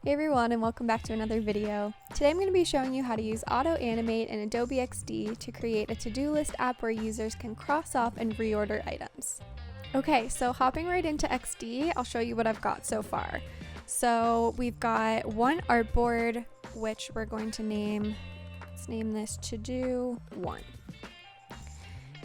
Hey everyone, and welcome back to another video. Today I'm going to be showing you how to use Auto-Animate in Adobe XD to create a to-do list app where users can cross off and reorder items. Okay, so hopping right into XD, I'll show you what I've got so far. So we've got one artboard, which we're going to let's name this To-Do 1.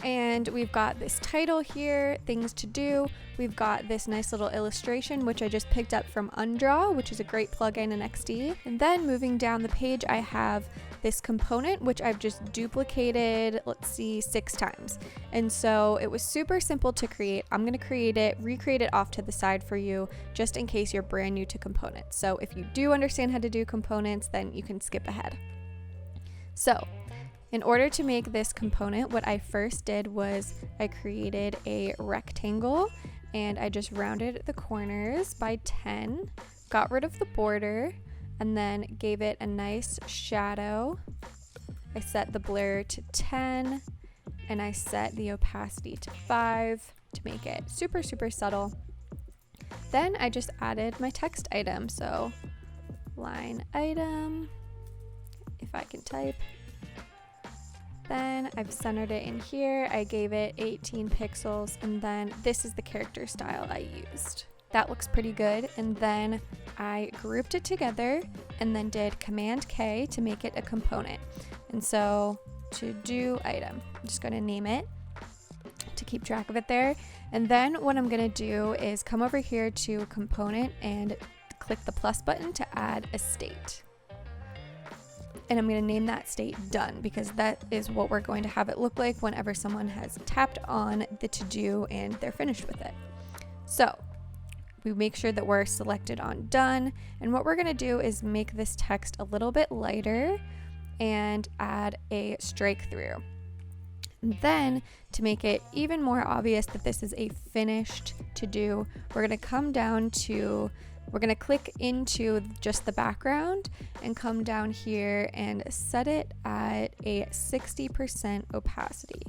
And we've got this title here, things to do. We've got this nice little illustration, which I just picked up from Undraw, which is a great plugin in XD. And then moving down the page, I have this component, which I've just duplicated, 6 times. And so it was super simple to create. I'm gonna recreate it off to the side for you, just in case you're brand new to components. So if you do understand how to do components, then you can skip ahead. So, in order to make this component, what I first did was I created a rectangle and I just rounded the corners by 10, got rid of the border, and then gave it a nice shadow. I set the blur to 10 and I set the opacity to 5 to make it super, super subtle. Then I just added my text item. So line item, if I can type. Then I've centered it in here. I gave it 18 pixels, and then this is the character style I used. That looks pretty good. And then I grouped it together and then did Command K to make it a component. And so to do item, I'm just going to name it to keep track of it there. And then what I'm going to do is come over here to component and click the plus button to add a state. And I'm going to name that state done, because that is what we're going to have it look like whenever someone has tapped on the to do and they're finished with it. So we make sure that we're selected on done. And what we're going to do is make this text a little bit lighter and add a strike through. And then to make it even more obvious that this is a finished to do, we're going to come down to We're going to click into just the background and come down here and set it at a 60% opacity.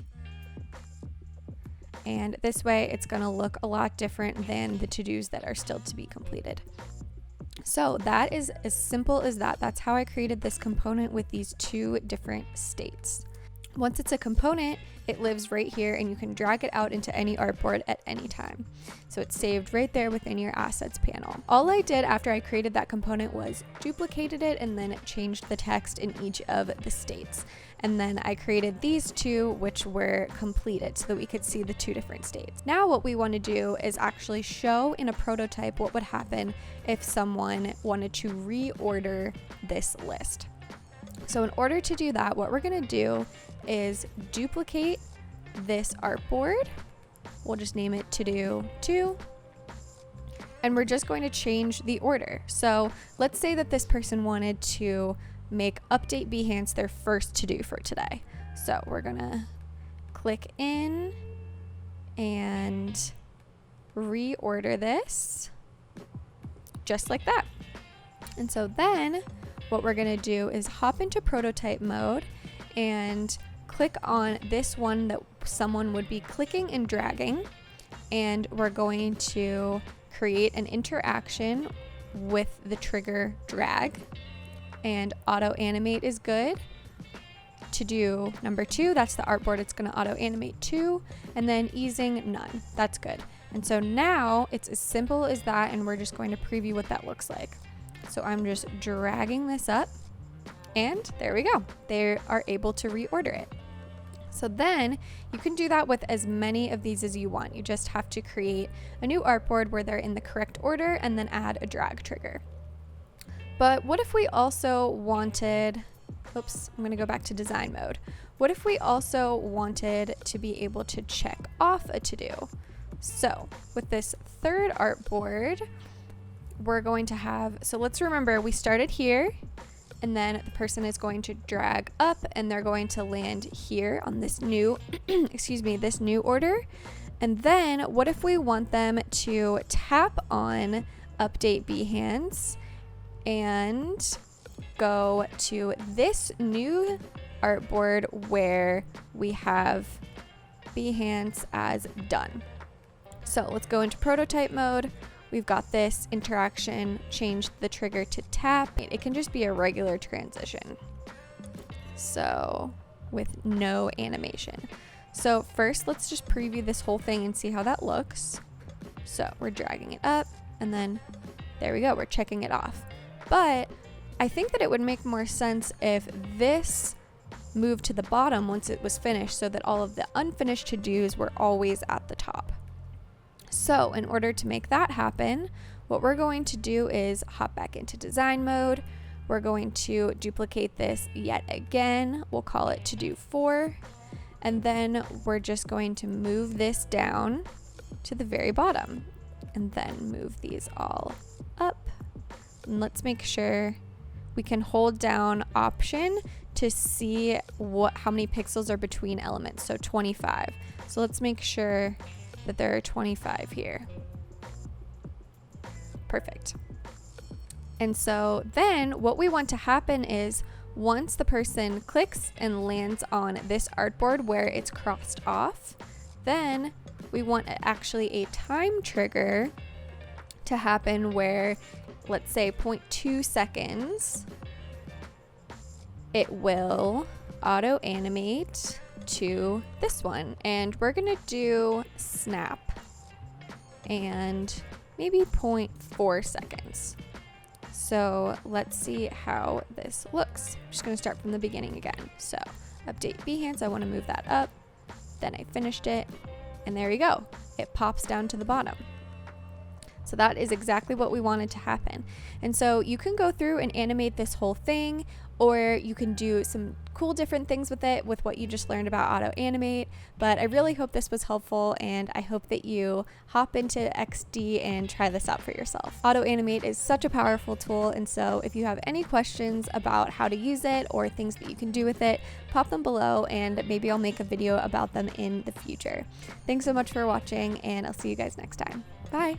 And this way it's going to look a lot different than the to-dos that are still to be completed. So that is as simple as that. That's how I created this component with these 2 different states. Once it's a component, it lives right here and you can drag it out into any artboard at any time. So it's saved right there within your assets panel. All I did after I created that component was duplicated it and then changed the text in each of the states. And then I created these 2, which were completed so that we could see the 2 different states. Now what we want to do is actually show in a prototype what would happen if someone wanted to reorder this list. So in order to do that, what we're going to do is duplicate this artboard. We'll just name it To Do 2. And we're just going to change the order. So let's say that this person wanted to make Update Behance their first to do for today. So we're going to click in and reorder this just like that. And so then what we're going to do is hop into prototype mode and click on this one that someone would be clicking and dragging, and we're going to create an interaction with the trigger drag, and auto-animate is good. To do number 2, that's the artboard it's going to auto-animate to, and then easing none, that's good. And so now it's as simple as that, and we're just going to preview what that looks like. So I'm just dragging this up, and there we go. They are able to reorder it. So then you can do that with as many of these as you want. You just have to create a new artboard where they're in the correct order and then add a drag trigger. But what if we also wanted, I'm going to go back to design mode. What if we also wanted to be able to check off a to-do? So with this third artboard, we're going to have, so let's remember we started here, and then the person is going to drag up and they're going to land here on this new, this new order. And then what if we want them to tap on Update Behance and go to this new artboard where we have Behance as done. So let's go into prototype mode. we've got this interaction, change the trigger to tap. It can just be a regular transition. So with no animation. So first, let's just preview this whole thing and see how that looks. So we're dragging it up, and then there we go, we're checking it off. But I think that it would make more sense if this moved to the bottom once it was finished, so that all of the unfinished to-dos were always at the top. So in order to make that happen, what we're going to do is hop back into design mode. We're going to duplicate this yet again. We'll call it to-do 4. And then we're just going to move this down to the very bottom, and then move these all up. And let's make sure we can hold down Option to see how many pixels are between elements. So 25. So let's make sure that there are 25 here. Perfect. And so then what we want to happen is, once the person clicks and lands on this artboard where it's crossed off, then we want actually a time trigger to happen where, let's say 0.2 seconds, it will auto-animate to this one. And we're gonna do snap and maybe 0.4 seconds. So let's see how this looks. I'm just gonna start from the beginning again. So update Behance, I wanna move that up. Then I finished it, and there we go. It pops down to the bottom. So that is exactly what we wanted to happen. And so you can go through and animate this whole thing, or you can do some cool different things with it with what you just learned about Auto-Animate. But I really hope this was helpful, and I hope that you hop into XD and try this out for yourself. Auto-Animate is such a powerful tool, and so if you have any questions about how to use it or things that you can do with it, pop them below, and maybe I'll make a video about them in the future. Thanks so much for watching, and I'll see you guys next time. Bye!